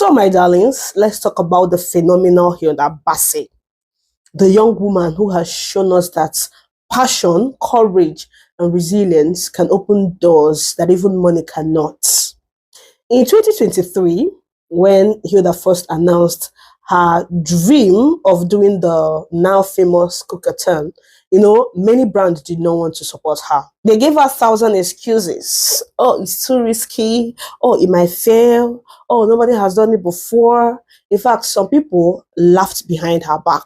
So, my darlings, let's talk about the phenomenal Hilda Baci, the young woman who has shown us that passion, courage, and resilience can open doors that even money cannot. In 2023, when Hilda first announced her dream of doing the now famous cookathon, many brands did not want to support her. They gave her 1,000 excuses. Oh, it's too risky. Oh, it might fail. Oh, nobody has done it before. In fact, some people laughed behind her back.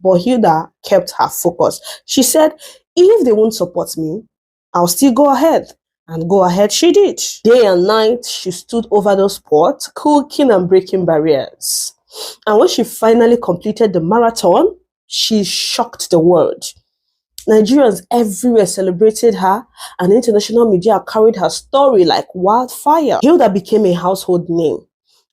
But Hilda kept her focus. She said, if they won't support me, I'll still go ahead. And go ahead she did. Day and night, she stood over those pots, cooking and breaking barriers. And when she finally completed the marathon, she shocked the world. Nigerians everywhere celebrated her, and international media carried her story like wildfire. Hilda became a household name,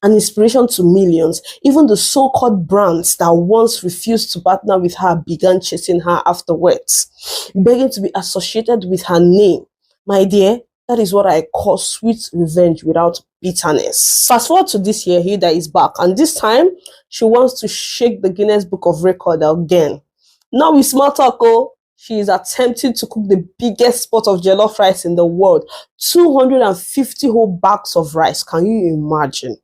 an inspiration to millions. Even the so-called brands that once refused to partner with her began chasing her afterwards, begging to be associated with her name. My dear, that is what I call sweet revenge without bitterness. Fast forward to this year, Hilda is back, and this time she wants to shake the Guinness Book of Record again. Now with small talk, she is attempting to cook the biggest pot of jollof rice in the world. 250 whole bags of rice. Can you imagine?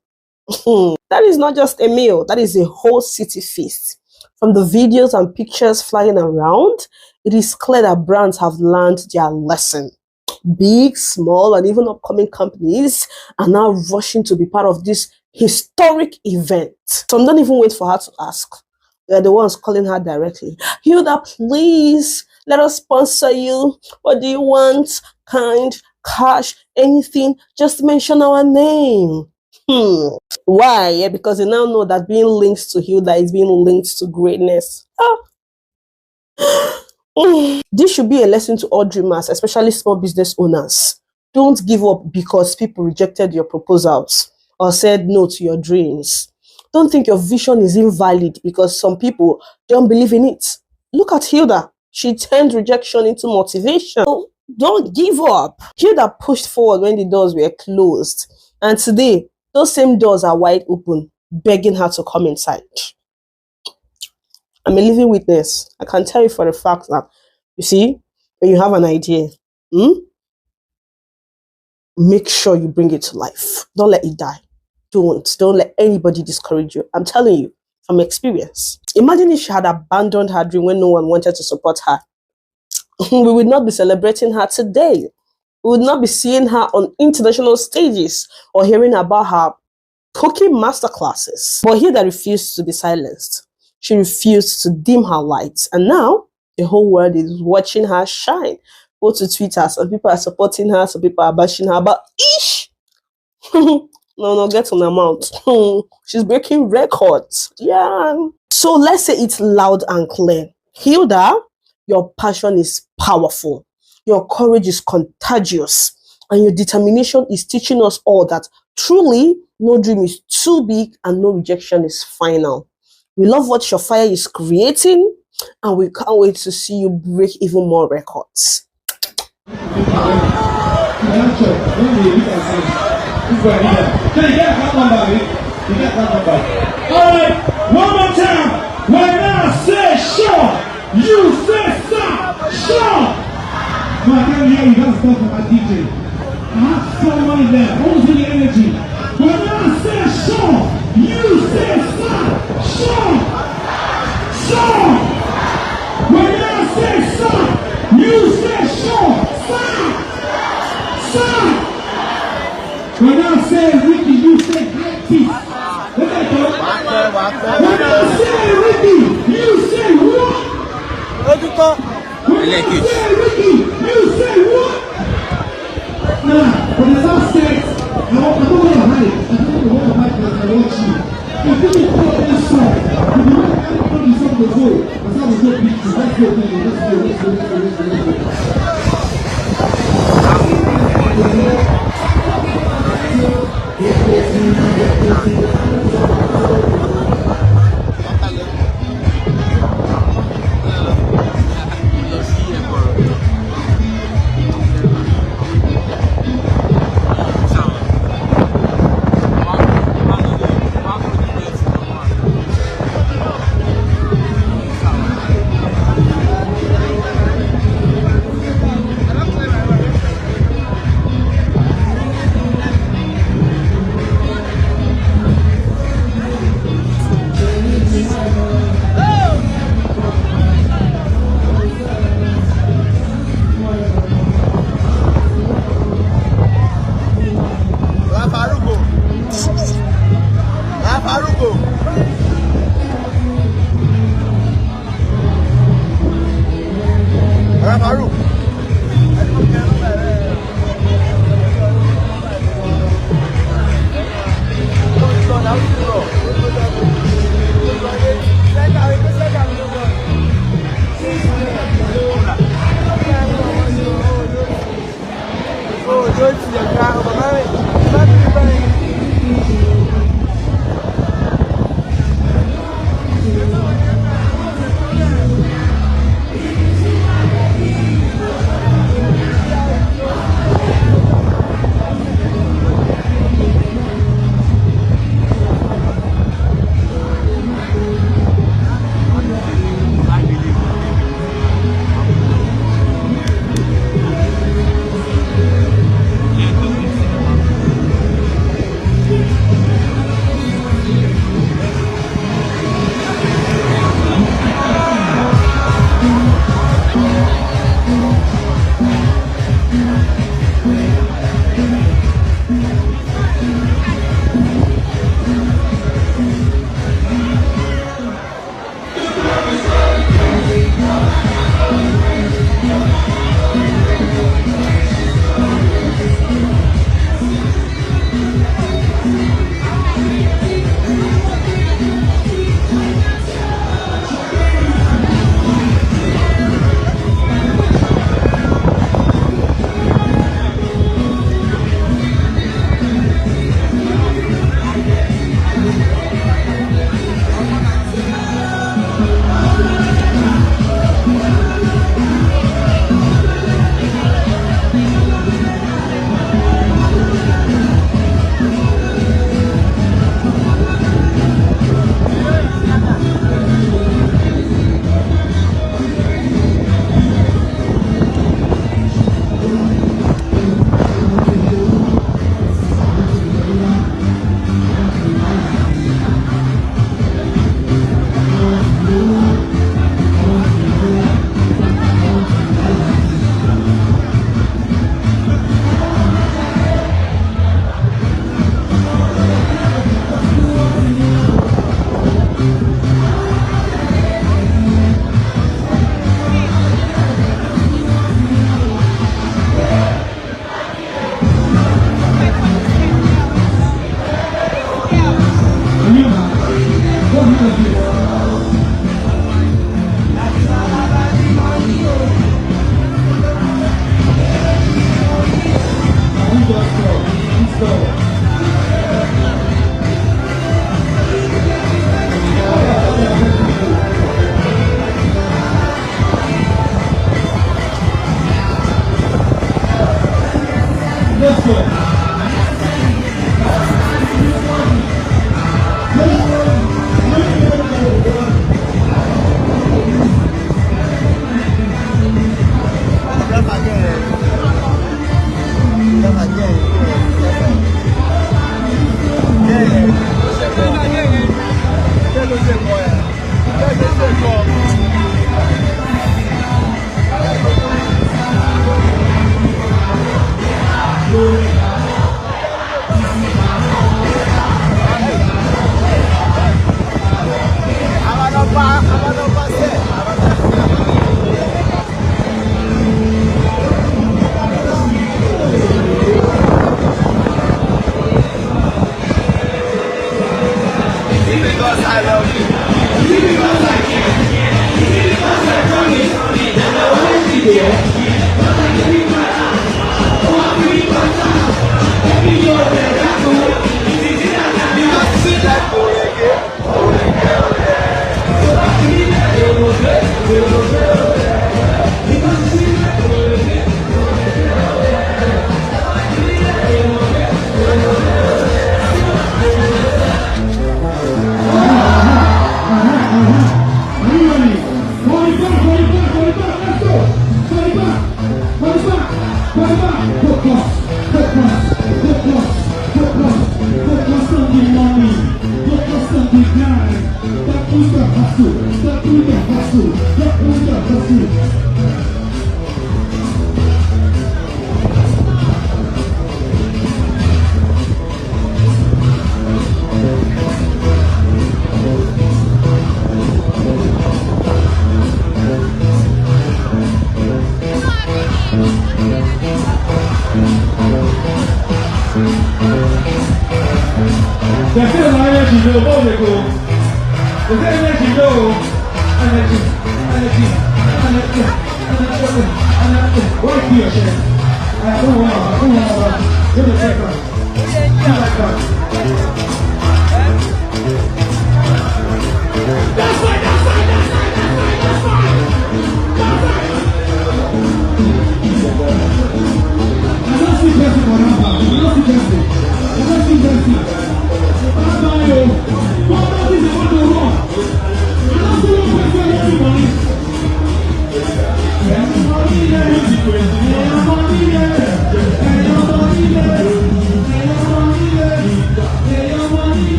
That is not just a meal, that is a whole city feast. From the videos and pictures flying around, it is clear that brands have learned their lesson. Big, small, and even upcoming companies are now rushing to be part of this historic event. Some don't even wait for her to ask. They're the ones calling her directly. Hilda, please, let us sponsor you. What do you want? Kind, cash, anything. Just mention our name. Why? Yeah, because they now know that being linked to Hilda is being linked to greatness. This should be a lesson to all dreamers, especially small business owners. Don't give up because people rejected your proposals or said no to your dreams. Don't think your vision is invalid because some people don't believe in it. Look at Hilda. She turned rejection into motivation. Don't give up. Hilda pushed forward when the doors were closed. And today, those same doors are wide open, begging her to come inside. I'm a living witness. I can tell you for a fact that, you see, when you have an idea, make sure you bring it to life. Don't let it die. Don't let anybody discourage you. I'm telling you from experience. Imagine if she had abandoned her dream when no one wanted to support her. We would not be celebrating her today. We would not be seeing her on international stages or hearing about her cooking masterclasses. But Hilda refused to be silenced. She refused to dim her lights. And now the whole world is watching her shine. Go to Twitter. Some people are supporting her. Some people are bashing her. But ish! No, get on her mouth. She's breaking records. Yeah. So let's say it's loud and clear. Hilda, your passion is powerful. Your courage is contagious. And your determination is teaching us all that truly no dream is too big and no rejection is final. We love what your fire is creating, and we can't wait to see you break even more records. Can you get that number? You get that number. Alright, one more time. When I say sure, you say stop. Sure. No, I can't hear you. That's stuff from my DJ. I have someone there. Who's with the energy? When I say sure, you say stop. Sure. Sure. When I say stop, you say sure. Stop. Stop. When I say Ricky, you say high peace. Let that go. When I say Ricky, you say what? When I say Ricky, you say what? Now, when the last says, I don't want to hide it. I don't want to hide it because I want you. If you put this song, if you want to put this song before, because that was so big, so let's go, let's go. Because I love you. Because I care. Because I promise. Then I want to be there. Because I give you my heart. I want to be my child. Every year that I go. Because you see that go again. Oh, again, oh, yeah. So I feel that it will be. It will be, oh, yeah. Because you see that go again. There's still an energy, no, what they go? There's energy, no. Energy. What is your chest? I don't want. Give me a second. That's fine. I don't see Jesse for now. I don't see Jesse.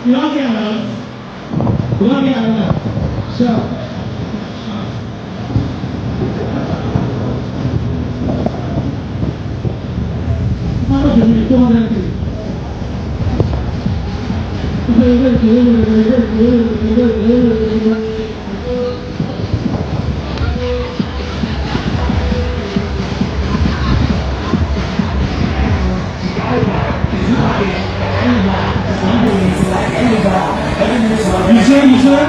You don't get around. You don't get around. Sure. How much do you do that thing? You sure? You sure?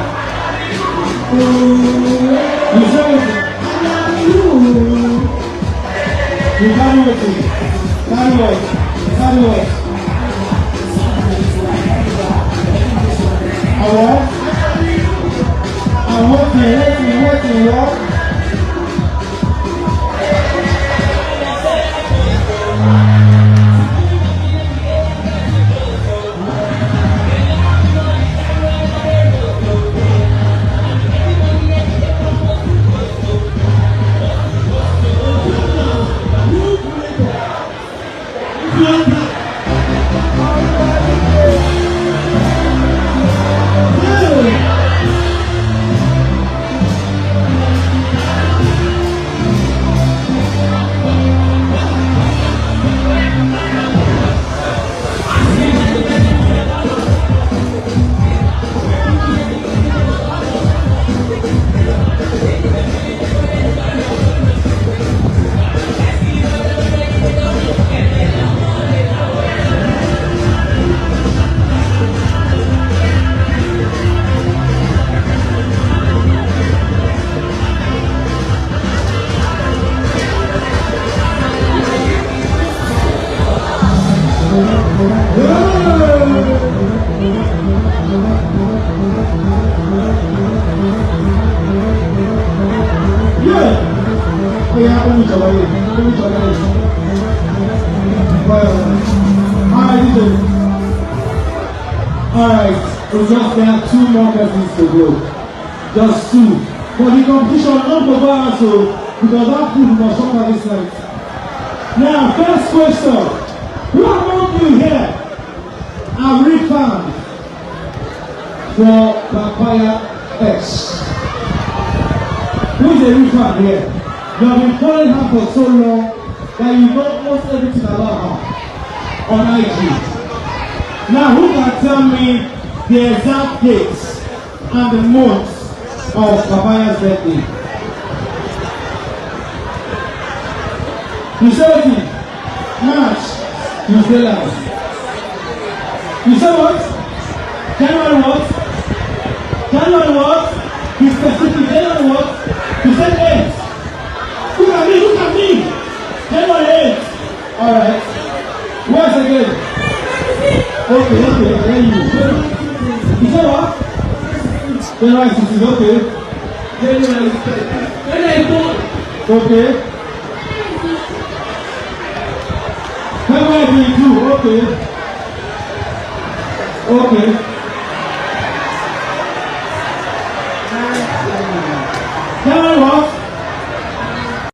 You sure? You carry with me. Carry what? Carry what? I want to walk. Alright, we just have 2 more persons to go. Just 2. For the competition, not for us, so because that food must come at this night. Now, first question. Who among you here are real fans for Papaya X? Who is a real fan here? You have been following her for so long that you know almost everything about her on IG. Now, who can tell me the exact dates and the months of Papaya's birthday? You say what? March. You say last. You say what? January what? January what? Be specific. January what? You said 8. Look at me, look at me. January 8. Alright. Once again. Okay, then you. You say what? January 6 is okay. January 4. Okay. February 22, okay. Okay.